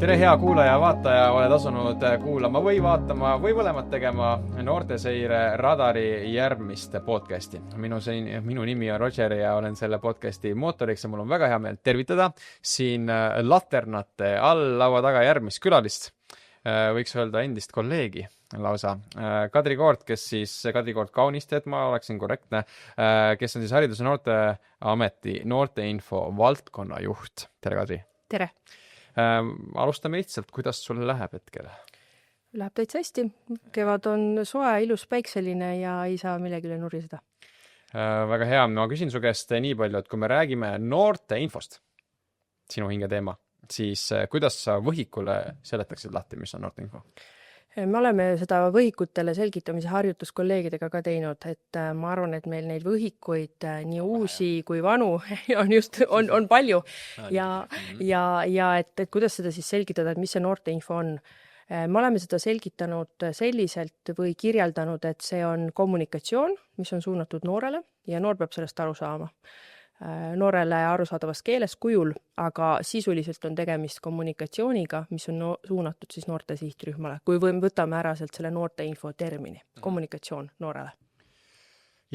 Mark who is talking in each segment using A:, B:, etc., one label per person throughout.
A: Tere hea kuulaja ja vaataja, oled asunud kuulama või vaatama või mõlemat tegema Noorteseire Radari järgmist podcasti. Minu nimi on Roger ja olen selle podcasti mootoriks ja mul on väga hea meel tervitada siin laternate all laua taga järgmist külalist. Võiks öelda endist kolleegi lausa. Kadri Koort, Kadri Koort Kauniste, et ma oleksin korrektne, kes on siis Haridus- ja Noorteameti noorteinfo valdkonna juht. Tere, Kadri!
B: Tere!
A: Alustame lihtsalt, kuidas sul läheb hetkel?
B: Läheb täitsa hästi. Kevad on soe, ilus päikseline ja ei saa millegile nuriseda.
A: Väga hea. Ma küsin su käest nii palju, et kui me räägime noorteinfost, sinu hinge teema, siis kuidas sa võhikule seletaksid lahti, mis on noorteinfo?
B: Me oleme seda võhikutele selgitamise harjutus kolleegidega ka teinud, et ma arvan, et meil neid võhikuid nii uusi kui vanu on palju ja et kuidas seda siis selgitada, et mis see noorteinfo on. Me oleme seda selgitanud selliselt või kirjeldanud, et see on kommunikatsioon, mis on suunatud noorele ja noor peab sellest aru saama. Noorele arusaadavas keeles kujul, aga sisuliselt on tegemist kommunikatsiooniga, mis on suunatud siis noorte sihtrühmale, kui võtame ära sealt selle noorteinfo termini, kommunikatsioon noorele.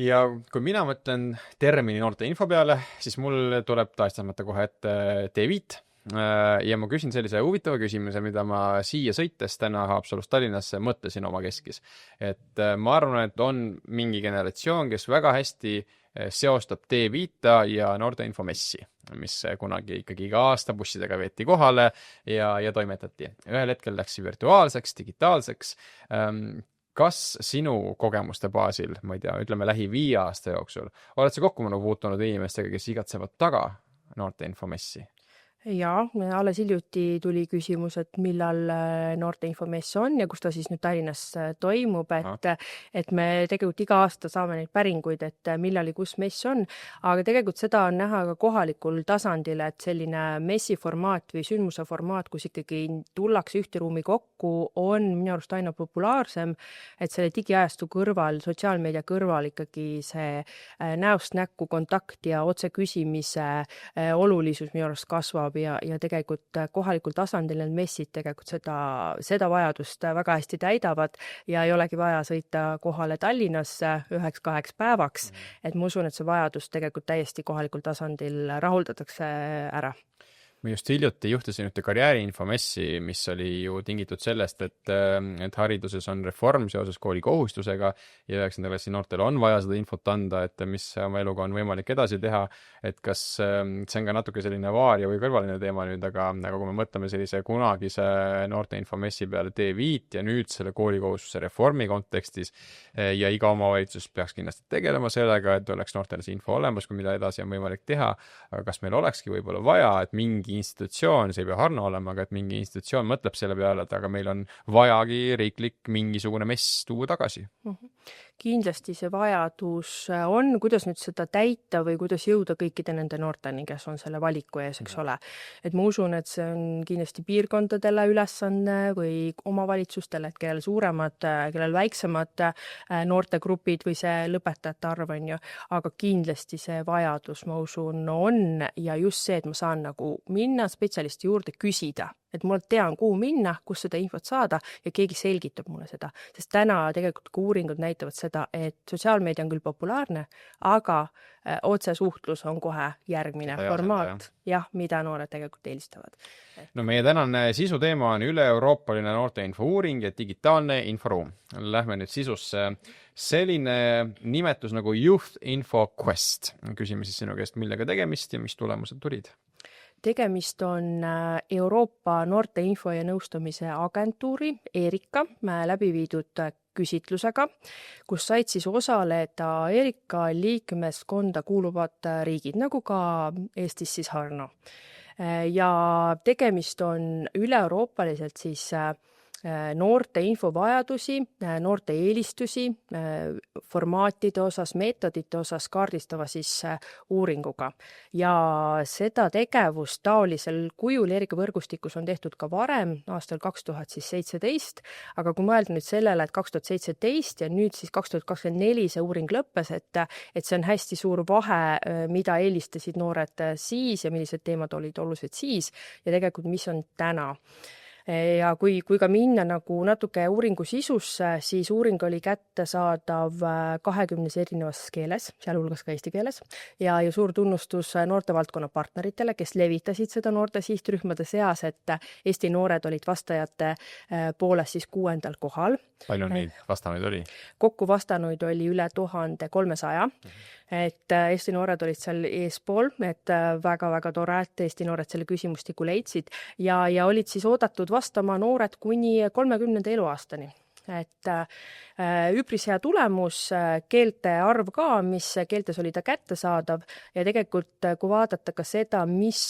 A: Ja kui mina mõtlen termini noorteinfo peale, siis mul tuleb taestamata kohe ette T5 ja ma küsin sellise huvitava küsimuse, mida ma siia sõites täna Haapsalust Tallinnasse mõtlesin oma keskis. Et ma arvan, et on mingi generatsioon, kes väga hästi seostab T5 ja noorteinfomessi, mis kunagi ikkagi iga aasta bussidega veeti kohale ja toimetati. Ühel hetkel läks virtuaalseks, digitaalseks. Kas sinu kogemuste baasil, ma ei tea, ütleme lähi 5 aasta jooksul, oled sa kokku puutunud inimestega, kes igatsevad taga noorteinfomessi?
B: Ja alles hiljuti tuli küsimus, et millal noorteinfomess on ja kus ta siis nüüd Tallinnas toimub, et me tegelikult iga aasta saame neid päringuid, et millal ja kus mess on, aga tegelikult seda on näha ka kohalikul tasandil, et selline messi formaat või sündmuse formaat, kus ikkagi tullakse ühte ruumi kokku, on minu arust aina populaarsem, et selle digiajastu kõrval, sotsiaalmeedia kõrval ikkagi see näost näkku kontakt ja otse küsimise olulisus minu arust kasvab ja tegelikult kohalikul tasandil need messid tegelikult seda vajadust väga hästi täidavad ja ei olegi vaja sõita kohale Tallinnasse 1-2 päevaks, et ma usun, et see vajadus tegelikult täiesti kohalikul tasandil rahuldatakse ära.
A: Ma just hiljuti juhtisin ühte karjääriinfomessi, mis oli ju tingitud sellest, et hariduses on reform seoses kooli kohustusega ja 9. klassi noortele on vaja seda infot anda, et mis oma eluga on võimalik edasi teha, et kas see on ka natuke selline vaaria või kõrvaline teema nüüd, aga kui me mõtleme sellise kunagise noorteinfomessi peale T5 ja nüüd selle koolikohustuse reformi kontekstis ja iga omavalitsus peaks kindlasti tegelema sellega, et oleks noortele see info olemas, kui mida edasi on võimalik teha, aga kas meil olekski võib-olla vaja, et mingi institutsioon, see ei pea Harno olema, aga et mingi institutsioon mõtleb selle peale, et aga meil on vajagi riiklik mingisugune mess tuua tagasi.
B: Kindlasti see vajadus on, kuidas nüüd seda täita või kuidas jõuda kõikide nende noorteni, kes on selle valiku ees, eks ole. Et ma usun, et see on kindlasti piirkondadele ülesanne või omavalitsustele, et kellel suuremad, kellel väiksemad noortegrupid või see lõpetajate arv on ju, aga kindlasti see vajadus, ma usun, on ja just see, et ma saan nagu minna spetsialisti juurde küsida, et mul tean, kuhu minna, kus seda infot saada ja keegi selgitab mulle seda. Sest täna tegelikult uuringud näitavad seda, et sotsiaalmeedia on küll populaarne, aga otsesuhtlus on kohe järgmine formaat, mida noored tegelikult eelistavad.
A: No meie tänane sisuteema on üle-euroopaline noorteinfo uuring ja digitaalne inforuum. Lähme nüüd sisusse. Selline nimetus nagu Youth Info Quest. Küsime siis sinu käest, millega tegemist ja mis tulemused tulid?
B: Tegemist on Euroopa noorteinfo ja nõustamise agentuuri ERIKA läbi viidud küsitlusega, kus said siis osaleda ERIKA liikmeskonda kuuluvad riigid, nagu ka Eestis siis Harno. Ja tegemist on üle-euroopaliselt siis noorte infovajadusi, noorte eelistusi, formaatide osas, meetodite osas kaardistava siis uuringuga. Ja seda tegevust taolisel kujul ERIKA võrgustikus on tehtud ka varem, aastal 2017, aga kui mõelda nüüd sellele, et 2017 ja nüüd siis 2024 see uuring lõppes, et see on hästi suur vahe, mida eelistasid noored siis ja millised teemad olid olulised siis ja tegelikult mis on täna. Ja kui ka minna nagu natuke uuringu sisusse, siis uuring oli kättesaadav 20 erinevas keeles, sealhulgas ka eesti keeles ja suur tunnustus noortevaldkonna partneritele, kes levitasid seda noorte sihtrühmade seas, et Eesti noored olid vastajate poolest siis 6. kohal.
A: Palju neid vastanuid oli?
B: Kokku vastanuid oli üle 1300. Et Eesti noored olid seal eespool, et väga-väga tore, et Eesti noored selle küsimustiku leidsid ja olid siis oodatud vastama noored kuni 30. eluaastani. Et üpris hea tulemus, keelte arv ka, mis keeltes oli ta kättesaadav ja tegelikult kui vaadata ka seda, mis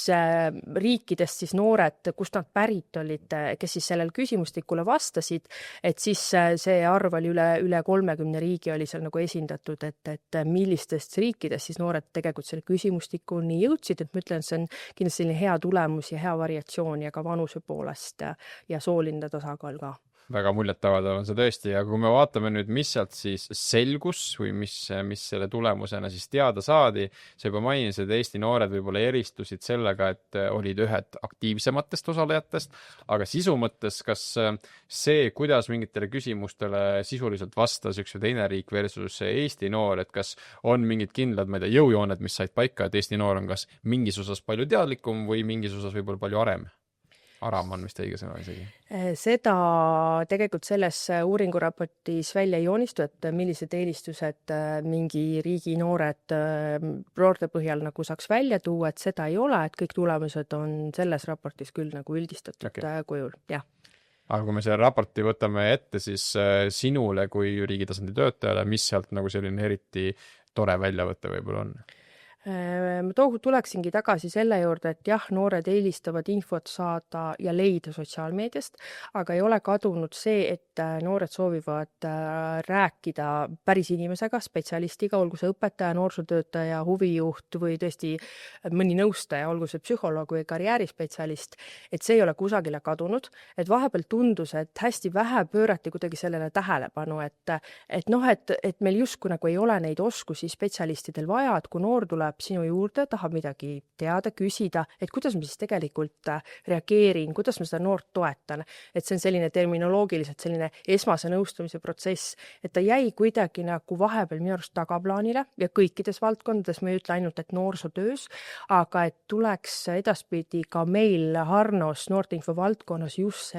B: riikidest siis noored, kust nad pärit olid, kes siis sellel küsimustikule vastasid, et siis see arv oli üle 30 riigi oli seal nagu esindatud, et millistest riikidest siis noored tegelikult selle küsimustikuni jõudsid, et ma ütlen, see on kindlasti selline hea tulemus ja hea variatsioon ja ka vanuse poolest ja sooline tasakaal ka.
A: Väga muljetavaldav on see tõesti ja kui me vaatame nüüd, mis sealt siis selgus või mis selle tulemusena siis teada saadi, sa juba mainisid, et Eesti noored võib-olla eristusid sellega, et olid ühed aktiivsematest osalejatest, aga sisu mõttes, kas see, kuidas mingitele küsimustele sisuliselt vastas üks või teine riik versus Eesti noor, et kas on mingid kindlad, ma ei tea, jõujooned, mis said paika, et Eesti noor on kas mingis osas palju teadlikum või mingis osas võib-olla palju aram on vist õige sõna isegi.
B: Seda tegelikult selles uuringuraportis välja ei joonistu, et millised eelistused mingi riigi noored noorte põhjal nagu saaks välja tuua, et seda ei ole, et kõik tulemused on selles raportis küll nagu üldistatud kujul, jah.
A: Aga kui me selle raporti võtame ette, siis sinule kui riigitasandi töötajale, mis sealt nagu selline eriti tore väljavõte võib-olla on?
B: Ma tuleksingi tagasi selle juurde, et jah, noored eelistavad infot saada ja leida sotsiaalmeediast, aga ei ole kadunud see, et noored soovivad rääkida päris inimesega, spetsialistiga, olgu see õpetaja, noorsootöötaja, huvijuht või tõesti mõni nõustaja, olgu see psühholoog või karjäärispetsialist, et see ei ole kusagile kadunud, et vahepeal tundus, et hästi vähe pöörati kuidagi sellele tähelepanu, et meil justkui nagu ei ole neid oskusi spetsialistidel vaja, et kui noor tuleb sinu juurde, tahab midagi teada, küsida, et kuidas ma siis tegelikult reageerin, kuidas ma seda noort toetan. Et see on selline terminoloogiliselt selline esmase nõustamise protsess, et ta jäi kuidagi nagu vahepeal minu arust tagaplaanile ja kõikides valdkondades, ma ei ütle ainult, et noorsootöös, aga et tuleks edaspidi ka meil Harnos noorteinfo valdkonnas just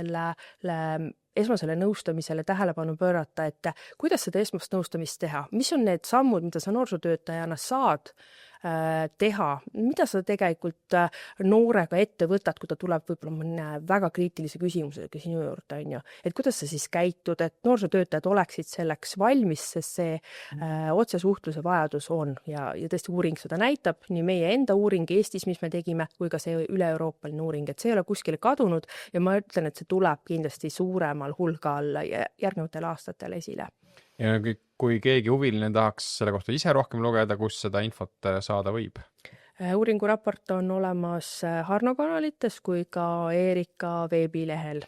B: esmasele nõustamisele tähelepanu pöörata, et kuidas seda esmast nõustamist teha, mis on need sammud, mida sa noorsootöötajana saad teha, mida sa tegelikult noorega ette võtad, kui ta tuleb võib-olla mõne väga kriitilise küsimusega sinu juurde, on ju. Et kuidas sa siis käitud, et noorsootöötajad oleksid selleks valmis, sest see otsesuhtluse vajadus on ja tõesti uuring seda näitab, nii meie enda uuring Eestis, mis me tegime, kui ka see üle-euroopaline uuring, et see ei ole kuskile kadunud ja ma ütlen, et see tuleb kindlasti suuremal hulgal järgnevatel aastatel esile.
A: Ja kui keegi huviline tahaks selle kohta ise rohkem lugeda, kus seda infot saada võib?
B: Uuringuraport on olemas Harno kanalites kui ka Eerika veebilehel.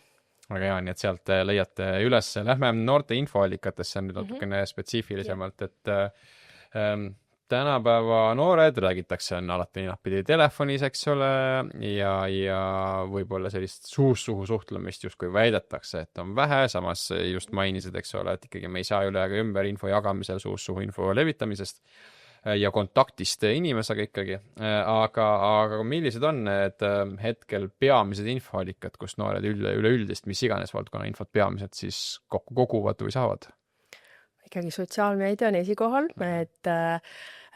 A: Väga hea, nii et sealt leiate üles. Lähme noorte infoallikatesse nüüd natukene spetsiifilisemalt, et tänapäeva noored räägitakse, on alati napidi telefonis, eks ole, ja võib-olla sellist suust-suhu suhtlemist justkui väidetakse, et on vähe, samas just mainisid, eks ole, et ikkagi me ei saa üle ega ümber info jagamisel, suust-suhu info levitamisest ja kontaktist inimesega ikkagi. Aga millised on need hetkel peamised infoallikad, kus noored üleüldist, mis iganes valdkonna infot peamiselt siis kokku koguvad või saavad?
B: Ikkagi sotsiaalmeedia on esikohal, et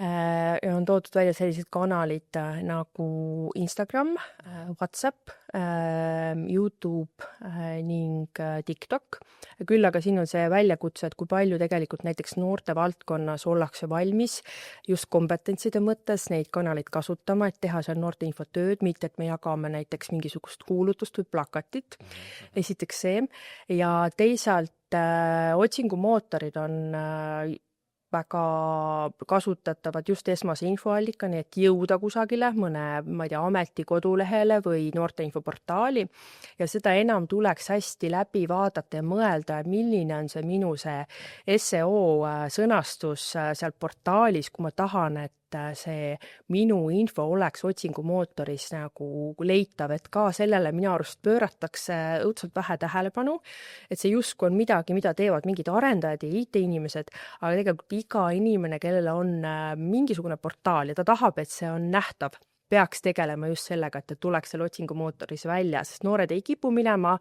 B: on toodud välja sellised kanalid nagu Instagram, WhatsApp, YouTube ning TikTok. Küll aga siin on see väljakutse, et kui palju tegelikult näiteks noorte valdkonnas ollakse valmis just kompetentside mõttes neid kanaleid kasutama, et teha seal noorte infotööd, mitte et me jagame näiteks mingisugust kuulutust või plakatit. Esiteks see ja teisalt otsingumootorid on väga kasutatavad just esmase infoallikani, et jõuda kusagile mõne, ma ei tea, ameti kodulehele või noorteinfoportaali ja seda enam tuleks hästi läbi vaadata ja mõelda, milline on see minu see SEO sõnastus seal portaalis, kui ma tahan, et et see minu info oleks otsingumootoris nagu leitav, et ka sellele minu arust pööratakse õudselt vähe tähelepanu, et see justkui on midagi, mida teevad mingid arendajad ja IT-inimesed, aga tegelikult iga inimene, kellel on mingisugune portaal ja ta tahab, et see on nähtav, peaks tegelema just sellega, et tuleks seal otsingumootoris välja, sest noored ei kipu minema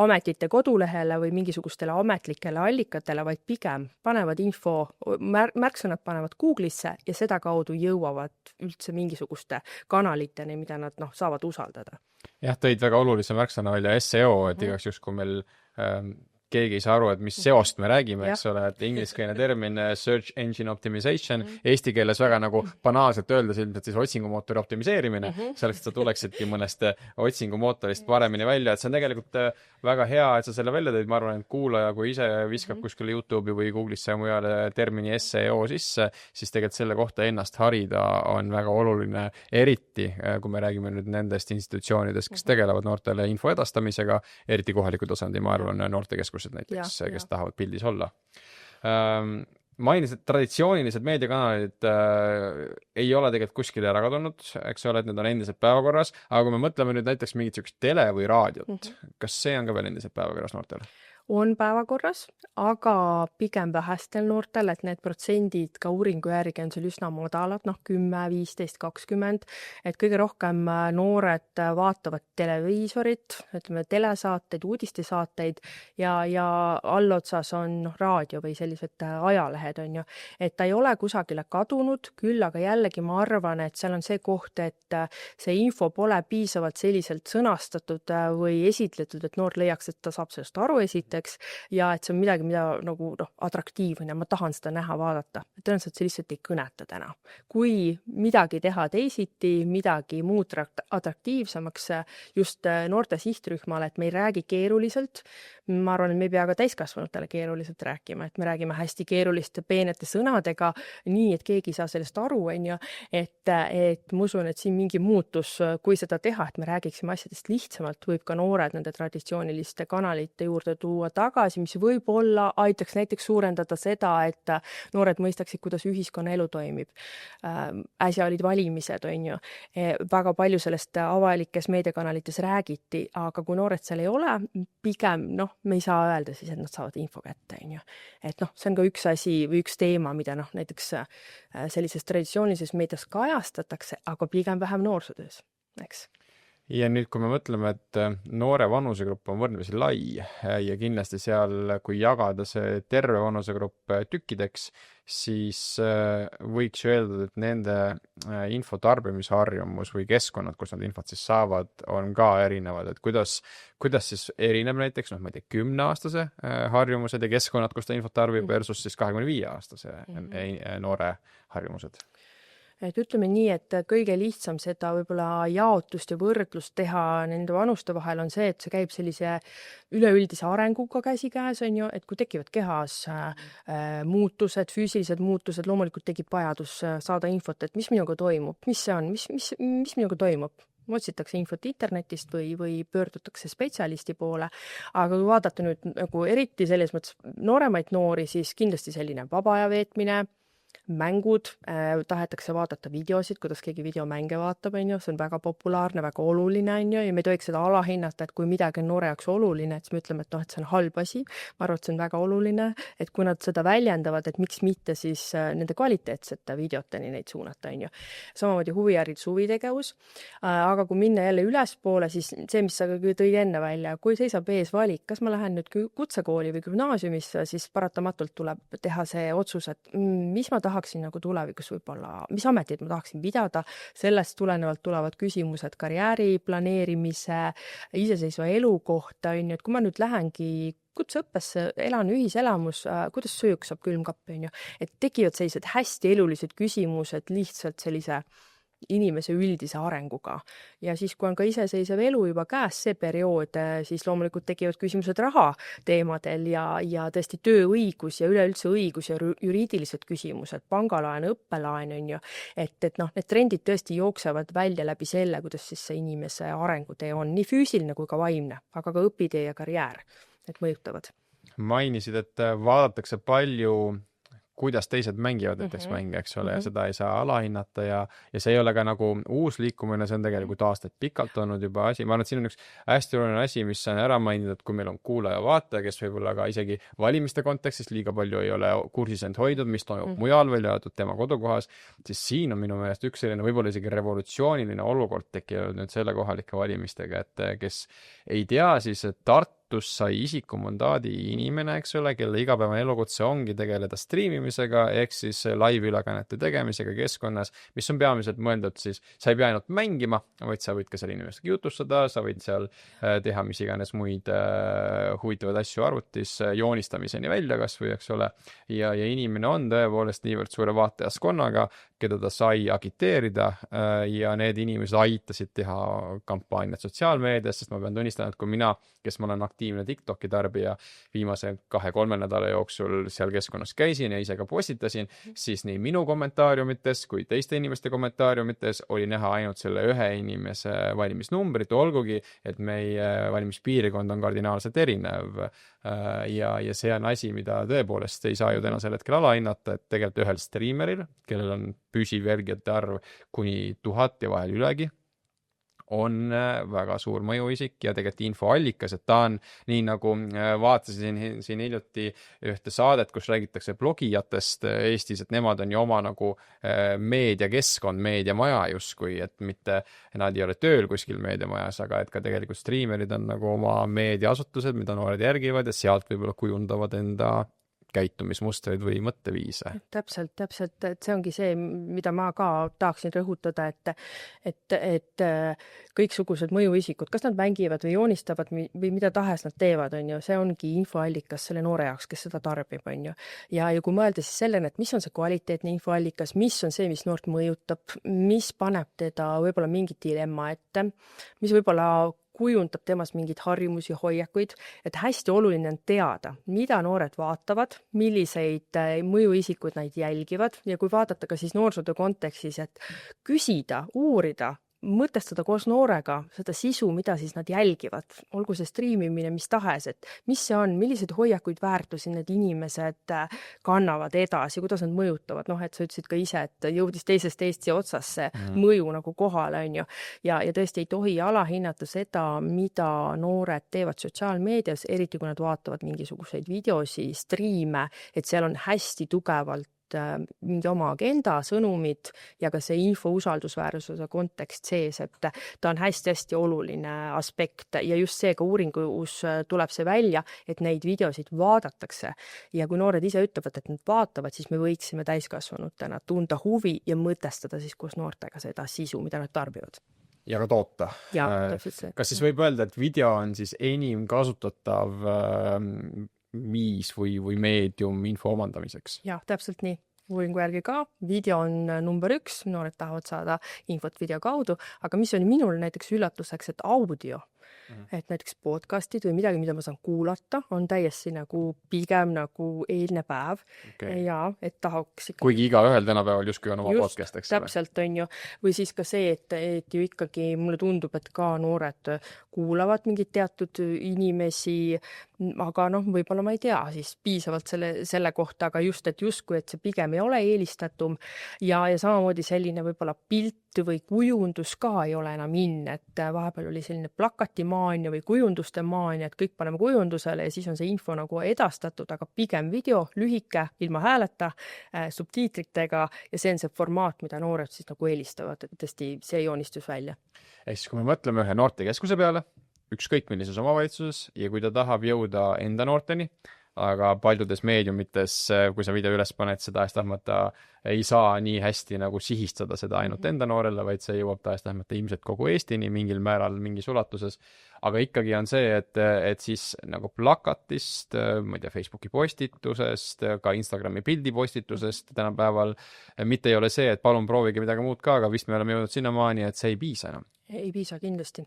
B: ametite kodulehele või mingisugustele ametlikele allikatele, vaid pigem panevad info, märksõnad panevad Google'isse ja seda kaudu jõuavad üldse mingisuguste kanaliteni, mida nad saavad usaldada.
A: Jah, tõid väga olulise märksõna välja SEO, et igaks juks, kui meil keegi ei saa aru, et mis seost me räägime, eks ole, et ingliskeelne termin search engine optimization, eesti keeles väga nagu banaalselt öeldes ilmselt siis otsingumootori optimiseerimine, selleks, et sa tuleksidki mõnest otsingumootorist paremini välja, et see on tegelikult väga hea, et sa selle välja tõid, ma arvan, et kuulaja, kui ise viskab kuskile YouTube'i või Google'isse ja mujale termini SEO sisse, siis tegelikult selle kohta ennast harida on väga oluline, eriti kui me räägime nüüd nendest institutsioonidest, kes tegelevad noortele info edastamisega, eriti kohaliku tasandi, ma arvan, noortekeskused näiteks, kes tahavad pildis olla. Mainis, et traditsioonilised meediakanalid ei ole tegelikult kuskile ära kadunud, eks ole, et need on endiselt päevakorras, aga kui me mõtleme nüüd näiteks mingit sellist tele või raadiot, kas see on ka veel endiselt päevakorras noortele?
B: On päevakorras, aga pigem vähestel noortel, et need protsendid ka uuringu järgi on seal üsna madalad, 10, 15, 20, et kõige rohkem noored vaatavad televiisorit, ütleme telesaateid, uudistesaateid ja allotsas on raadio või sellised ajalehed, on ju, et ta ei ole kusagile kadunud, küll aga jällegi ma arvan, et seal on see koht, et see info pole piisavalt selliselt sõnastatud või esitletud, et noor leiaks, et ta saab sellest aru ja et see on midagi, mida nagu atraktiivne, ma tahan seda näha, vaadata. Tõenäoliselt see lihtsalt ei kõneta täna. Kui midagi teha teisiti, midagi muud atraktiivsemaks just noorte sihtrühmale, et me ei räägi keeruliselt, ma arvan, et me ei pea ka täiskasvanutele keeruliselt rääkima, et me räägime hästi keeruliste peenete sõnadega, nii et keegi ei saa sellest aru, on ju, et ma usun, et siin mingi muutus, kui seda teha, et me räägiksime asjadest lihtsamalt, võib ka noored nende traditsiooniliste kanalite juurde tuua tagasi, mis võib-olla aitaks näiteks suurendada seda, et noored mõistaksid, kuidas ühiskonnaelu toimib. Äsja olid valimised, on ju. Väga palju sellest avalikes meediakanalites räägiti, aga kui noored seal ei ole, pigem, me ei saa öelda siis, et nad saavad info kätte, on ju. Et see on ka üks asi või üks teema, mida näiteks sellises traditsioonilises meedias kajastatakse, aga pigem vähem noorsootöös, eks.
A: Ja nüüd, kui me mõtleme, et noore vanusegrupp on võrdlemisi lai ja kindlasti seal, kui jagada see terve vanusegrupp tükkideks, siis võiks ju öelda, et nende infotarbimisharjumus või keskkonnad, kus nad infot siis saavad, on ka erinevad. Et kuidas siis erineb näiteks, ma ei tea, 10-aastase harjumused ja keskkonnad, kus ta infot tarbib versus siis 25-aastase noore harjumused?
B: Et ütleme nii, et kõige lihtsam seda võib-olla jaotust ja võrdlust teha nende vanuste vahel on see, et see käib sellise üleüldise arenguga käsikäes, on ju, et kui tekivad kehas muutused, füüsilised muutused, loomulikult tekib vajadus saada infot, et mis minuga toimub, mis see on, mis minuga toimub. Otsitakse infot internetist või pöördutakse spetsialisti poole, aga kui vaadata nüüd nagu eriti selles mõttes nooremaid noori, siis kindlasti selline vaba aja veetmine, mängud, tahetakse vaadata videosid, kuidas keegi videomänge vaatab, on ju, see on väga populaarne, väga oluline, on ju, ja me ei tohiks seda alahinnata, et kui midagi on noore jaoks oluline, et siis me ütleme, et see on halb asi, ma arvan, et see on väga oluline, et kui nad seda väljendavad, et miks mitte siis nende kvaliteetsete videoteni neid suunata, on ju. Samamoodi huviharidus, huvitegevus, aga kui minna jälle ülespoole, siis see, mis sa tõid enne välja, kui seisab ees valik, kas ma lähen nüüd kutsekooli või gümnaasiumisse, siis paratamatult tuleb teha see otsus, et mis ma tahaksin nagu tulevikus võib-olla, mis ametid ma tahaksin pidada, sellest tulenevalt tulevad küsimused karjääri planeerimise, iseseisva elu kohta, on ju, et kui ma nüüd lähengi kutseõppesse, elan ühiselamus, kuidas söök saab külmkapp, on ju, et tekivad sellised hästi elulised küsimused lihtsalt sellise inimese üldise arenguga. Ja siis, kui on ka iseseisev elu juba käes see periood, siis loomulikult tekivad küsimused raha teemadel ja tõesti tööõigus ja üleüldse õigus ja juriidilised küsimused, pangalaen, õppelaen, on ju, et need trendid tõesti jooksevad välja läbi selle, kuidas siis see inimese arengutee on, nii füüsiline kui ka vaimne, aga ka õpitee ja karjäär, et mõjutavad.
A: Mainisid, et vaadatakse palju kuidas teised mängivad näiteks mänge, eks ole, ja seda ei saa alahinnata ja see ei ole ka nagu uus liikumine, see on tegelikult aastaid pikalt olnud juba asi. Ma arvan, et siin on üks hästi oluline asi, mis on ära maininud, et kui meil on kuulaja-vaataja, kes võib-olla ka isegi valimiste kontekstis liiga palju ei ole kursis end hoidnud, mis toimub mujal välja jäetud tema kodukohas, siis siin on minu meelest üks selline võib-olla isegi revolutsiooniline olukord tekkinud nüüd selle kohalike valimistega, et kes ei tea, siis Tartus sai isikumandaadi inimene, eks ole, kelle igapäevane elukutse ongi tegeleda striimimisega, ehk siis live-ülekannete tegemisega keskkonnas, mis on peamiselt mõeldud siis, sa ei pea ainult mängima, vaid sa võid ka seal inimestega jutustada, sa võid seal teha mis iganes muid huvitavaid asju arvutis, joonistamiseni välja kas või, eks ole, ja inimene on tõepoolest niivõrd suure vaatajaskonnaga, keda ta sai agiteerida ja need inimesed aitasid teha kampaaniat sotsiaalmeedias, sest ma pean tunnistama, et kui mina, kes ma olen aktiivne TikToki tarbija, viimase 2-3 nädala jooksul seal keskkonnas käisin ja ise ka postitasin, siis nii minu kommentaariumites kui teiste inimeste kommentaariumites oli näha ainult selle ühe inimese valimisnumbrit, olgugi, et meie valimispiirkond on kardinaalselt erinev. Ja see on asi, mida tõepoolest ei saa ju tänasel hetkel alahinnata, et tegelikult ühel striimeril, kellel on püsiv jälgijate arv kuni 1000 ja vahel ülegi, on väga suur mõjuisik ja tegelikult infoallikas, et ta on nii nagu vaatasin siin hiljuti ühte saadet, kus räägitakse blogijatest Eestis, et nemad on ju oma nagu meediakeskkond, meediamaja justkui, et mitte nad ei ole tööl kuskil meediamajas, aga et ka tegelikult striimerid on nagu oma meediaasutused, mida noored järgivad ja sealt võib-olla kujundavad enda käitumismustreid või mõtteviise.
B: Täpselt, et see ongi see, mida ma ka tahaksin rõhutada, et kõiksugused mõjuisikud, kas nad mängivad või joonistavad või mida tahes nad teevad, on ju, see ongi infoallikas selle noore jaoks, kes seda tarbib, on ju. Ja kui mõelda siis sellena, et mis on see kvaliteetne infoallikas, mis on see, mis noort mõjutab, mis paneb teda võib-olla mingi dilemma ette, mis võib-olla kujundab temas mingeid harjumusi, hoiakuid, et hästi oluline on teada, mida noored vaatavad, milliseid mõjuisikuid nad jälgivad ja kui vaadata ka siis noorsootöö kontekstis, et küsida, uurida, mõtestada koos noorega seda sisu, mida siis nad jälgivad, olgu see striimimine, mis tahes, et mis see on, milliseid hoiakuid, väärtusi need inimesed kannavad edasi, kuidas nad mõjutavad, noh, et sa ütlesid ka ise, et jõudis teisest Eesti otsas see mõju nagu kohale, on ju, ja tõesti ei tohi alahinnata seda, mida noored teevad sotsiaalmeedias, eriti kui nad vaatavad mingisuguseid videosi, striime, et seal on hästi tugevalt mingi oma agenda, sõnumid ja ka see info usaldusväärsuse kontekst sees, et ta on hästi-hästi oluline aspekt ja just see ka uuringus tuleb see välja, et neid videosid vaadatakse ja kui noored ise ütlevad, et nad vaatavad, siis me võiksime täiskasvanutena tunda huvi ja mõtestada siis koos noortega seda sisu, mida nad tarbivad.
A: Ja ka toota.
B: Ja, täpselt see.
A: Kas siis võib öelda, et video on siis enim kasutatav viis või meedium info omandamiseks?
B: Jah, täpselt nii. Uuringu järgi ka. Video on number 1, noored tahavad saada infot video kaudu, aga mis oli minul näiteks üllatuseks, et audio, et näiteks podcastid või midagi, mida ma saan kuulata, on täiesti nagu pigem nagu eilne päev ja et tahaks ikka...
A: Kuigi iga ühel tänapäeval justkui on oma podcast, eks ole.
B: Täpselt on ju. Või siis ka see, et ju ikkagi mulle tundub, et ka noored kuulavad mingid teatud inimesi, aga noh, võib-olla ma ei tea siis piisavalt selle kohta, aga just, et justkui, et see pigem ei ole eelistatum ja samamoodi selline võib-olla pilt või kujundus ka ei ole enam et vahepeal oli selline plakatimaania või kujunduste maania, et kõik paneme kujundusele ja siis on see info nagu edastatud, aga pigem video, lühike, ilma hääleta, subtiitritega ja see on see formaat, mida noored siis nagu eelistavad, et tõesti see joonistus välja.
A: Ehk siis kui me mõtleme ühe noortekeskuse peale, ükskõik millises omavalitsuses ja kui ta tahab jõuda enda noorteni, aga paljudes meediumites, kui sa video üles paned, seda tahes-tahtmata ei saa nii hästi nagu sihistada seda ainult enda noorele, vaid see jõuab tahes-tahtmata ilmselt kogu Eestini mingil määral, mingis ulatuses. Aga ikkagi on see, et siis nagu plakatist, ma ei tea, Facebooki postitusest, ka Instagrami pildipostitusest tänapäeval, mitte ei ole see, et palun proovige midagi muud ka, aga vist me oleme jõudnud sinnamaani, et see ei piisa enam.
B: Ei piisa kindlasti.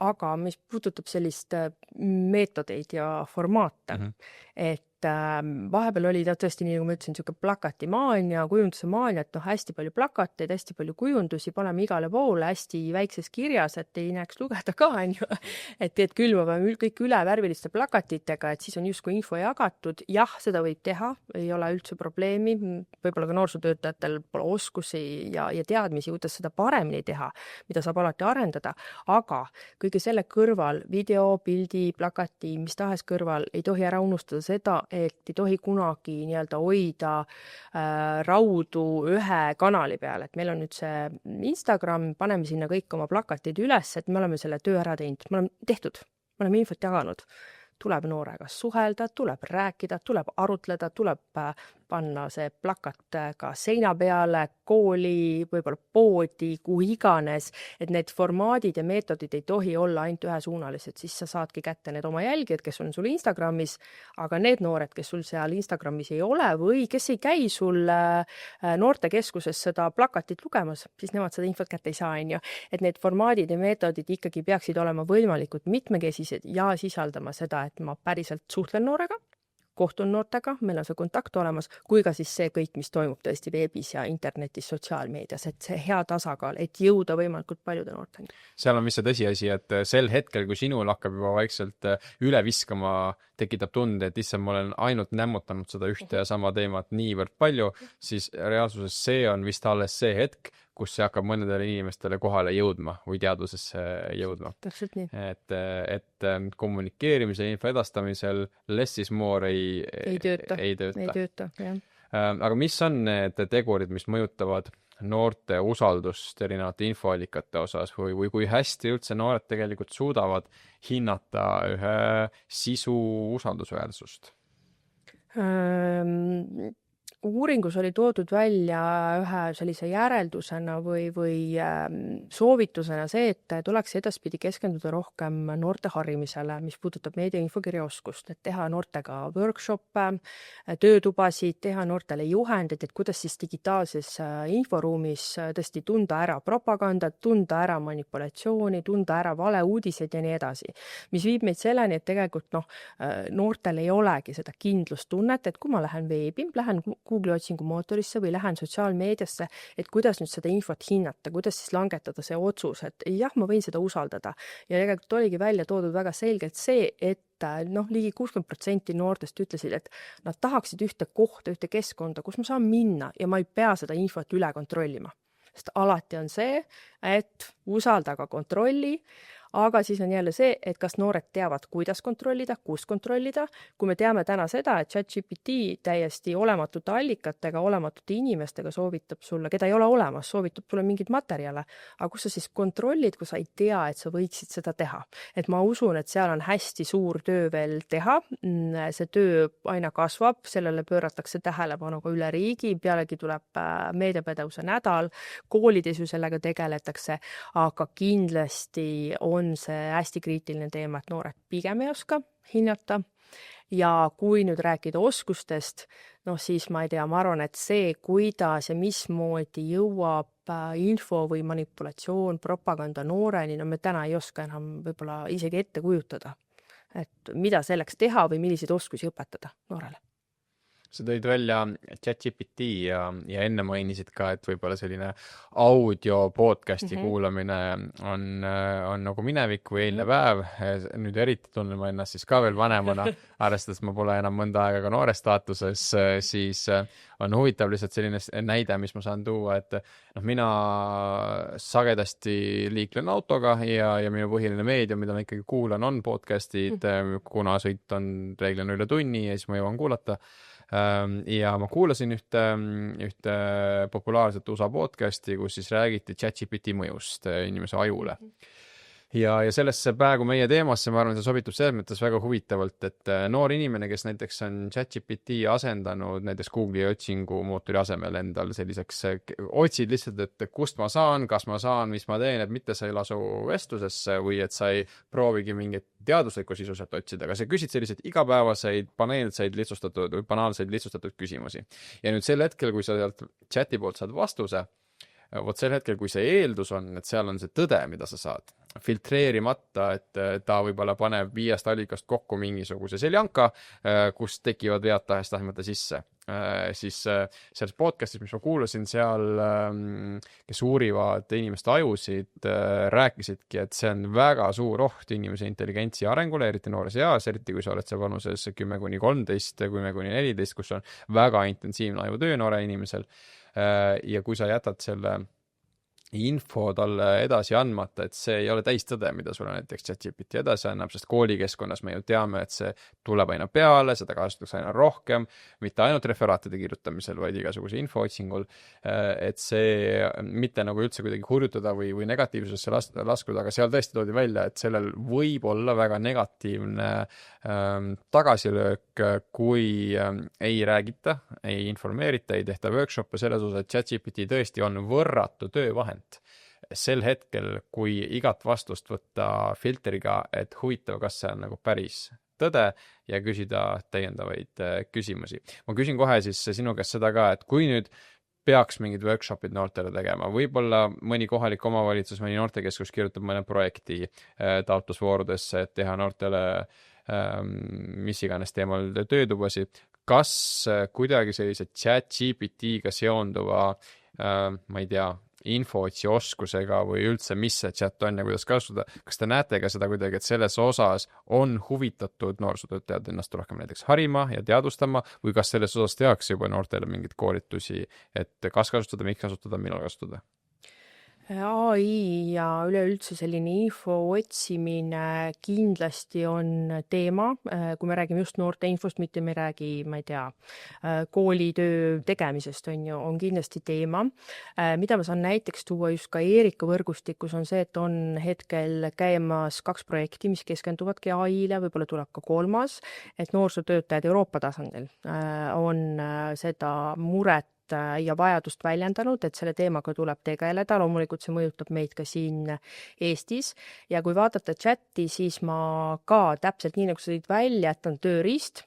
B: Aga mis puudutab sellist meetodeid ja formaate, et et vahepeal oli tõesti, nii nagu ma ütlesin, niisugune plakatimaania, kujunduse maania, et hästi palju plakateid, hästi palju kujundusi, paneme igale poole hästi väikses kirjas, et ei näeks lugeda ka, on ju. Et külvame kõik üle värviliste plakatitega, et siis on justkui info jagatud. Jah, seda võib teha, ei ole üldse probleemi. Võib-olla ka noorsootöötajatel pole oskusi ja teadmisi, kuidas seda paremini teha, mida saab alati arendada. Aga kõige selle kõrval, video, pildi, plakati, mis tahes kõrval ei tohi ära unustada seda, et ei tohi kunagi nii-öelda hoida raudu ühe kanali peal, et meil on nüüd see Instagram, paneme sinna kõik oma plakatid üles, et me oleme selle töö ära teinud, me oleme infot jaganud. Tuleb noorega suhelda, tuleb rääkida, tuleb arutleda, tuleb panna see plakat ka seina peale, kooli, võib-olla poodi, kuhu iganes, et need formaadid ja meetodid ei tohi olla ainult ühesuunalised, siis sa saadki kätte need oma jälgijad, kes on sul Instagramis, aga need noored, kes sul seal Instagramis ei ole või kes ei käi sul noortekeskuses seda plakatit lugemas, siis nemad seda infot kätte ei saa, on ju. Et need formaadid ja meetodid ikkagi peaksid olema võimalikult mitmekesised ja sisaldama seda, et ma päriselt suhtlen noorega, kohtun noortega, meil on see kontakt olemas, kui ka siis see kõik, mis toimub tõesti veebis ja internetis, sotsiaalmeedias, et see hea tasakaal, et jõuda võimalikult paljude noorteni.
A: Seal on vist see tõsiasi, et sel hetkel, kui sinul hakkab juba vaikselt üle viskama, tekitab tunde, et issand, ma olen ainult nämmutanud seda ühte ja sama teemat niivõrd palju, siis reaalsuses see on vist alles see hetk, kus see hakkab mõnedele inimestele kohale jõudma või teadvusesse jõudma.
B: Täpselt nii.
A: Et kommunikeerimise ja info edastamisel less is more ei tööta.
B: Ei tööta, jah.
A: Aga mis on need tegurid, mis mõjutavad noorte usaldust erinevate infoallikate osas või kui hästi üldse noored tegelikult suudavad hinnata ühe sisu usaldusväärsust?
B: Uuringus oli toodud välja ühe sellise järeldusena või soovitusena see, et tuleks edaspidi keskenduda rohkem noorte harimisele, mis puudutab meedia infokirjaoskust, et teha noortega workshoppe, töötubasid, teha noortele juhendid, et kuidas siis digitaalses inforuumis tõesti tunda ära propagandat, tunda ära manipulatsiooni, tunda ära valeuudiseid ja nii edasi. Mis viib meid selleni, et tegelikult noortel ei olegi seda kindlustunnet, et kui ma lähen veebi, lähen Google'i otsingumootorisse või lähen sotsiaalmeediasse, et kuidas nüüd seda infot hinnata, kuidas siis langetada see otsus, et jah, ma võin seda usaldada. Ja tegelikult oligi välja toodud väga selgelt see, et ligi 60% noortest ütlesid, et nad tahaksid ühte kohta, ühte keskkonda, kus ma saan minna ja ma ei pea seda infot üle kontrollima. Sest alati on see, et usaldaga kontrolli, aga siis on jälle see, et kas noored teavad, kuidas kontrollida, kus kontrollida. Kui me teame täna seda, et ChatGPT täiesti olematute allikatega, olematute inimestega soovitab sulle, keda ei ole olemas, soovitab sulle mingid materjale, aga kus sa siis kontrollid, kui sa ei tea, et sa võiksid seda teha. Et ma usun, et seal on hästi suur töö veel teha. See töö aina kasvab, sellele pööratakse tähelepanu ka üle riigi, pealegi tuleb meediapädevuse nädal, koolides ju sellega tegeletakse, aga kindlasti on see hästi kriitiline teema, et noored pigem ei oska hinnata. Ja kui nüüd rääkida oskustest, siis ma ei tea, ma arvan, et see, kuidas ja mismoodi jõuab info või manipulatsioon, propaganda nooreni, me täna ei oska enam võib-olla isegi ette kujutada, et mida selleks teha või milliseid oskusi õpetada noorele.
A: Sa tõid välja ChatGPT ja enne mainisid ka, et võib-olla selline audio podcasti kuulamine on nagu minevik või eilne päev. Nüüd eriti tunnen ma ennast siis ka veel vanemana, arvestades ma pole enam mõnda aega ka noore staatuses, siis on huvitav lihtsalt selline näide, mis ma saan tuua, et mina sagedasti liiklen autoga ja minu põhiline meedium, mida ma ikkagi kuulan, on podcastid, kuna sõit on reeglina üle tunni ja siis ma jõuan kuulata. Ja ma kuulasin ühte populaarset USA podcasti, kus siis räägiti ChatGPT mõjust inimese ajule. Ja sellesse praegu meie teemasse, ma arvan, see sobitub selles mõttes väga huvitavalt, et noor inimene, kes näiteks on ChatGPT asendanud näiteks Google'i otsingumootori asemel endal selliseks, otsid lihtsalt, et kust ma saan, kas ma saan, mis ma teen, et mitte sa ei lasu vestlusesse või et sa ei proovigi mingit teaduslikku sisu sealt otsida, aga sa küsid selliseid igapäevaseid, banaalseid lihtsustatud küsimusi. Ja nüüd sel hetkel, kui sa sealt chati poolt saad vastuse, vot sel hetkel, kui see eeldus on, et seal on see tõde, mida sa saad, filtreerimata, et ta võib-olla paneb 5 allikast kokku mingisuguse seljanka, kus tekivad vead tahes-tahtmata sisse. Siis selles podcastis, mis ma kuulasin seal, kes uurivad inimeste ajusid, rääkisidki, et see on väga suur oht inimese intelligentsi arengule, eriti noores eas, eriti kui sa oled seal vanuses 10-13, 10-14, kus on väga intensiivne ajutöö noore inimesel. Ja kui sa jätad selle info talle edasi andmata, et see ei ole täistõde, mida sulle näiteks ChatGPT edasi annab, sest koolikeskkonnas me ju teame, et see tuleb aina peale, seda kasutatakse aina rohkem, mitte ainult referaatide kirjutamisel, vaid igasuguse infootsingul, et see mitte nagu üldse kuidagi hurjutada või negatiivsusesse laskuda, aga seal tõesti toodi välja, et sellel võib olla väga negatiivne tagasilöök, kui ei räägita, ei informeerita, ei tehta workshop'e selles osas, et ChatGPT tõesti on võrratu töövahend. Sel hetkel, kui igat vastust võtta filtriga, et huvitav, kas see on nagu päris tõde ja küsida täiendavaid küsimusi. Ma küsin kohe siis sinu käest seda ka, et kui nüüd peaks mingid workshopid noortele tegema, võib-olla mõni kohalik omavalitsus, mõni noortekeskus kirjutab mõne projekti taotlusvoorudesse, et teha noortele mis iganes teemal töötubasi. Kas kuidagi sellise ChatGPT-ga seonduva, ma ei tea, infootsi oskusega või üldse, mis see chat on ja kuidas kasutada, kas te näete ka seda kuidagi, et selles osas on huvitatud noorsootöötajad ennast rohkem näiteks harima ja teadvustama või kas selles osas tehakse juba noortele mingeid koolitusi, et kas kasutada, miks kasutada, millal kasutada?
B: AI ja üleüldse selline info otsimine kindlasti on teema, kui me räägime just noorte infost, mitte me räägi, ma ei tea, koolitöö tegemisest on kindlasti teema. Mida ma saan näiteks tuua just ka Eerika võrgustikus on see, et on hetkel käimas 2 projekti, mis keskenduvadki AI-le, võib-olla tuleb ka 3, et noorsootöötajad Euroopa tasandil on seda muret ja vajadust väljendanud, et selle teemaga tuleb tegeleda, loomulikult see mõjutab meid ka siin Eestis ja kui vaadata chati, siis ma ka täpselt nii, nagu sa tõid välja, et on tööriist,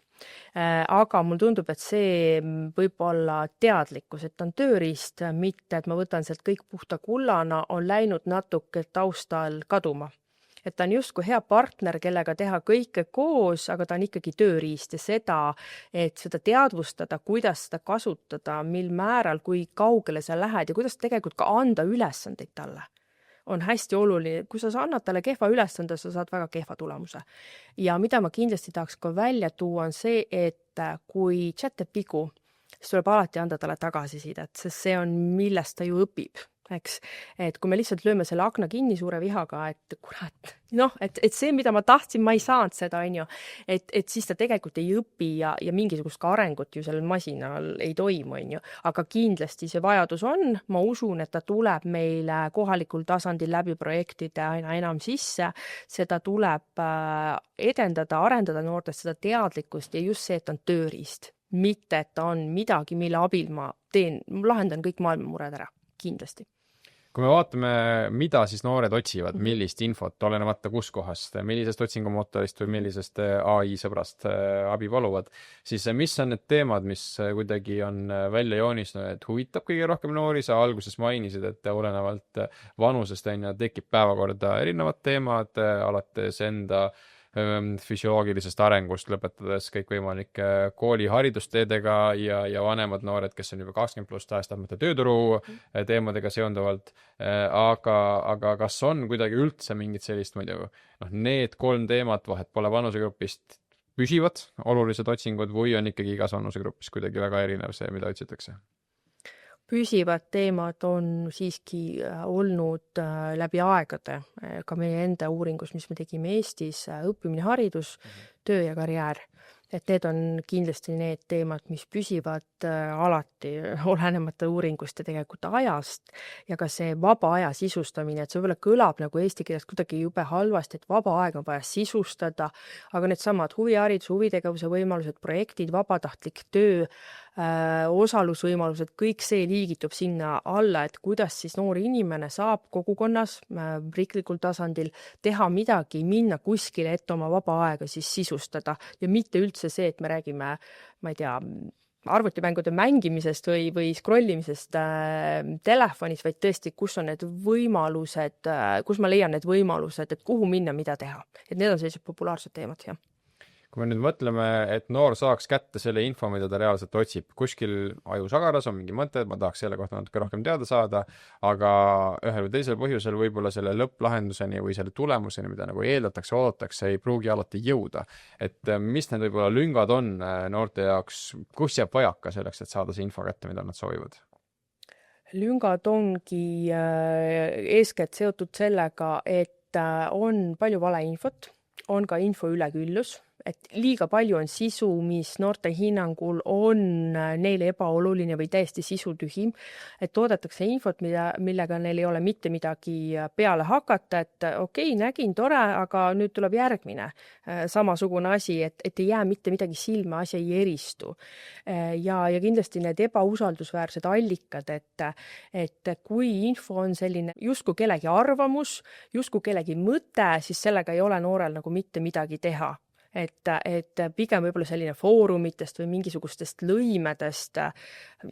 B: aga mul tundub, et see võib olla teadlikkus, et on tööriist, mitte et ma võtan sealt kõik puhta kullana, on läinud natuke taustal kaduma. Et ta on justkui hea partner, kellega teha kõike koos, aga ta on ikkagi tööriist ja seda, et seda teadvustada, kuidas seda kasutada, mil määral, kui kaugele sa lähed ja kuidas tegelikult ka anda ülesandeid talle, on hästi oluline. Kui sa annad talle kehva ülesande, sa saad väga kehva tulemuse. Ja mida ma kindlasti tahaks ka välja tuua on see, et kui chat teeb vigu, siis tuleb alati anda talle tagasisidet, sest see on, millest ta ju õpib. Eks? Et kui me lihtsalt lööme selle akna kinni suure vihaga, et kurat, et see, mida ma tahtsin, ma ei saanud seda, et siis ta tegelikult ei õpi ja mingisugust ka arengut ju sellel masinal ei toimu, aga kindlasti see vajadus on, ma usun, et ta tuleb meile kohalikul tasandil läbi projektide aina enam sisse, seda tuleb edendada, arendada noortest seda teadlikkust ja just see, et on tööriist, mitte et ta on midagi, mille abil ma lahendan kõik maailma mured ära, kindlasti.
A: Kui me vaatame, mida siis noored otsivad, millist infot, olenemata kuskohast, millisest otsingumootorist või millisest AI sõbrast abi paluvad, siis mis on need teemad, mis kuidagi on välja joonisnud, et huvitab kõige rohkem noori, sa alguses mainisid, et olenevalt vanusest tekib päevakorda erinevad teemad, alates enda füsioloogilisest arengust, lõpetades kõikvõimalike kooli haridusteedega ja vanemad noored, kes on juba 20+ tahes-tahtmata tööturu teemadega seonduvalt. Aga kas on kuidagi üldse mingit sellist, ma ei tea, need 3 teemat, vahet pole vanusegrupist, püsivad olulised otsingud või on ikkagi igas vanusegrupis kuidagi väga erinev see, mida otsitakse?
B: Püsivad teemad on siiski olnud läbi aegade, ka meie enda uuringus, mis me tegime Eestis, õppimine, haridus, töö ja karjäär. Et need on kindlasti need teemad, mis püsivad alati olenemata uuringust ja tegelikult ajast ja ka see vaba aja sisustamine, et see võib-olla kõlab nagu eesti keeles kuidagi jube halvasti, et vaba aeg on vaja sisustada, aga need samad huviharidus, huvitegevuse võimalused, projektid, vabatahtlik töö, osalusvõimalused, kõik see liigitub sinna alla, et kuidas siis noor inimene saab kogukonnas, riiklikul tasandil teha midagi, minna kuskile, et oma vaba aega siis sisustada ja mitte üldse see, et me räägime, ma ei tea, arvutimängude mängimisest või scrollimisest telefonis, vaid tõesti, kus on need võimalused, kus ma leian need võimalused, et kuhu minna, mida teha. Et need on sellised populaarsed teemad, jah.
A: Kui me nüüd mõtleme, et noor saaks kätte selle info, mida ta reaalselt otsib, kuskil ajusagaras on mingi mõte, et ma tahaks selle kohta natuke rohkem teada saada, aga ühel või teisel põhjusel võib-olla selle lõpplahenduseni või selle tulemuseni, mida nagu eeldatakse, oodatakse, ei pruugi alati jõuda. Et mis need võib-olla lüngad on noorte jaoks, kus jääb vajaka selleks, et saada see info kätte, mida nad soovivad?
B: Lüngad ongi eeskätt seotud sellega, et on palju valeinfot, on ka info üleküllus, et liiga palju on sisu, mis noorte hinnangul on neile ebaoluline või täiesti sisutühim, et oodatakse infot, millega neil ei ole mitte midagi peale hakata, et okei, nägin, tore, aga nüüd tuleb järgmine samasugune asi, et ei jää mitte midagi silma, asi ei eristu. Ja kindlasti need ebausaldusväärsed allikad, et kui info on selline justkui kellegi arvamus, justkui kellegi mõte, siis sellega ei ole noorel nagu mitte midagi teha. Et pigem võib-olla selline foorumitest või mingisugustest lõimedest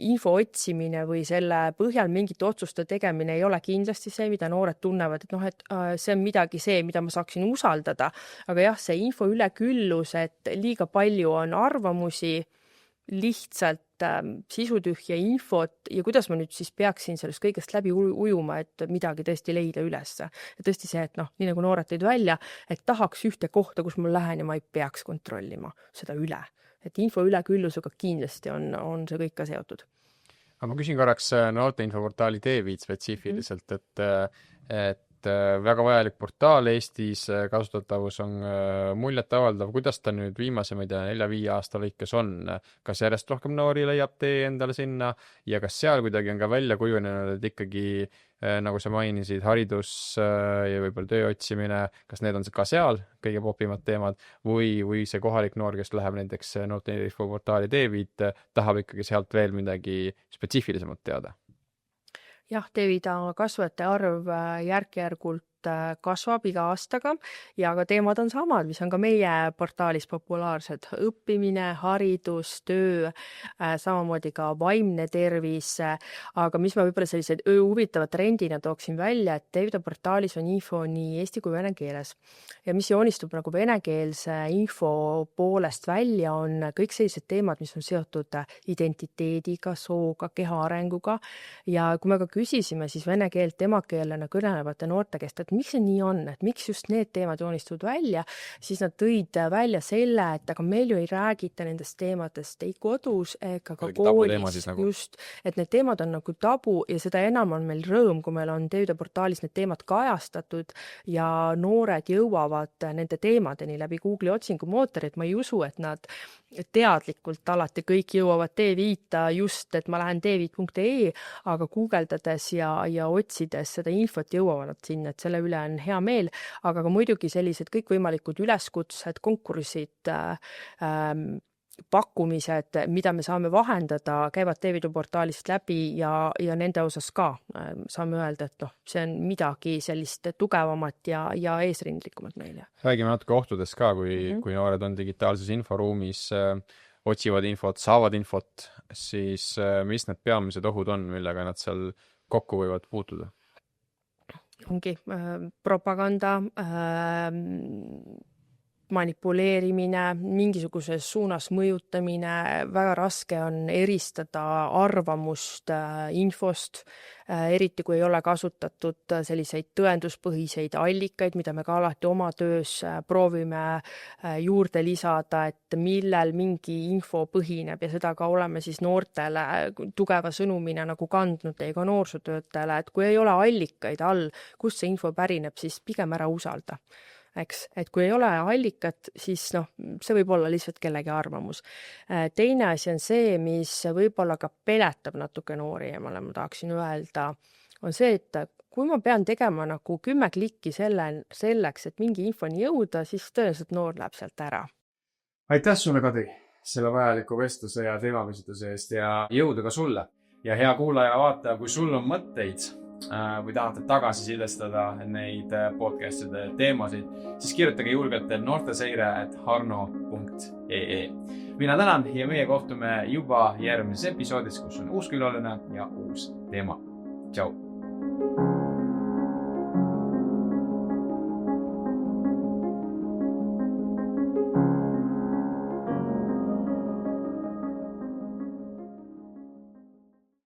B: info otsimine või selle põhjal mingite otsuste tegemine ei ole kindlasti see, mida noored tunnevad, et see on midagi see, mida ma saaksin usaldada. Aga jah, see info üleküllus, et liiga palju on arvamusi, lihtsalt sisutühja infot ja kuidas ma nüüd siis peaksin sellest kõigest läbi ujuma, et midagi tõesti leida üles. Ja tõesti see, et nii nagu noored tõid välja, et tahaks ühte kohta, kus ma lähen ja ma ei peaks kontrollima seda üle. Et info üleküllusega kindlasti on see kõik ka seotud.
A: Aga ma küsin korraks noorte infoportaali Teeviit spetsiifiliselt, et väga vajalik portaal Eestis, kasutatavus on muljet avaldav. Kuidas ta nüüd viimase, 4-5 aasta lõikes on? Kas järjest rohkem noori leiab tee endale sinna ja kas seal kuidagi on ka välja kujunenud, et ikkagi, nagu sa mainisid, haridus ja võib-olla töö otsimine, kas need on ka seal kõige popimad teemad või see kohalik noor, kes läheb näiteks noorte infoportaali Teeviit, tahab ikkagi sealt veel midagi spetsiifilisemat teada?
B: Jah, Teevida kasvajate arv järk-järgult kasvab iga aastaga ja ka teemad on samad, mis on ka meie portaalis populaarsed. Õppimine, haridus, töö, samamoodi ka vaimne tervis, aga mis ma võib-olla sellised huvitavad trendina tooksin välja, et Teevida portaalis on info nii eesti kui vene keeles. Ja mis joonistub nagu venekeelse info poolest välja, on kõik sellised teemad, mis on seotud identiteediga, sooga, keha arenguga. Ja kui me ka küsisime siis vene keelt emakeelena kõnelevate noorte käest, et miks see nii on, et miks just need teemad joonistuvad välja, siis nad tõid välja selle, et aga meil ju ei räägita nendest teemadest ei kodus ega ka koolis.
A: Nagu.
B: Just, et need teemad on nagu tabu ja seda enam on meil rõõm, kui meil on Teevida portaalis need teemad kajastatud ja noored jõuavad nende teemadeni läbi Google'i otsingumootori, et ma ei usu, et nad teadlikult alati kõik jõuavad Teeviita just, et ma lähen teeviit.ee, aga guugeldades ja otsides seda infot jõuavad sinna, et selle üle on hea meel, aga ka muidugi sellised kõikvõimalikud üleskutsed, konkursid, pakkumised, mida me saame vahendada, käivad Teevida portaalist läbi ja nende osas ka saame öelda, et see on midagi sellist tugevamat ja eesrindlikumat meile.
A: Räägime natuke ohtudest ka, kui noored on digitaalses inforuumis, otsivad infot, saavad infot, siis mis need peamised ohud on, millega nad seal kokku võivad puutuda?
B: Ongi propaganda, manipuleerimine, mingisuguses suunas mõjutamine, väga raske on eristada arvamust infost, eriti kui ei ole kasutatud selliseid tõenduspõhiseid allikaid, mida me ka alati oma töös proovime juurde lisada, et millel mingi info põhineb ja seda ka oleme siis noortele tugeva sõnumina nagu kandnud ja ka noorsootöötajale, et kui ei ole allikaid all, kust see info pärineb, siis pigem ära usalda. Eks, et kui ei ole allikat, siis see võib olla lihtsalt kellegi arvamus. Teine asi on see, mis võib-olla ka peletab natuke noori ja ma tahaksin öelda, on see, et kui ma pean tegema nagu 10 klikki selleks, et mingi infoni jõuda, siis tõenäoliselt noor läheb sealt ära.
C: Aitäh sulle, Kadri, selle vajaliku vestluse ja teemapüstituse eest ja jõudu ka sulle. Ja hea kuulaja vaataja, kui sul on mõtteid või tahate tagasisidestada neid podcastide teemasid, siis kirjutage julgelt noorteseire@harno.ee. mina tänan ja meie kohtume juba järgmises episoodis, kus on uus külaline ja uus teema. Tšau!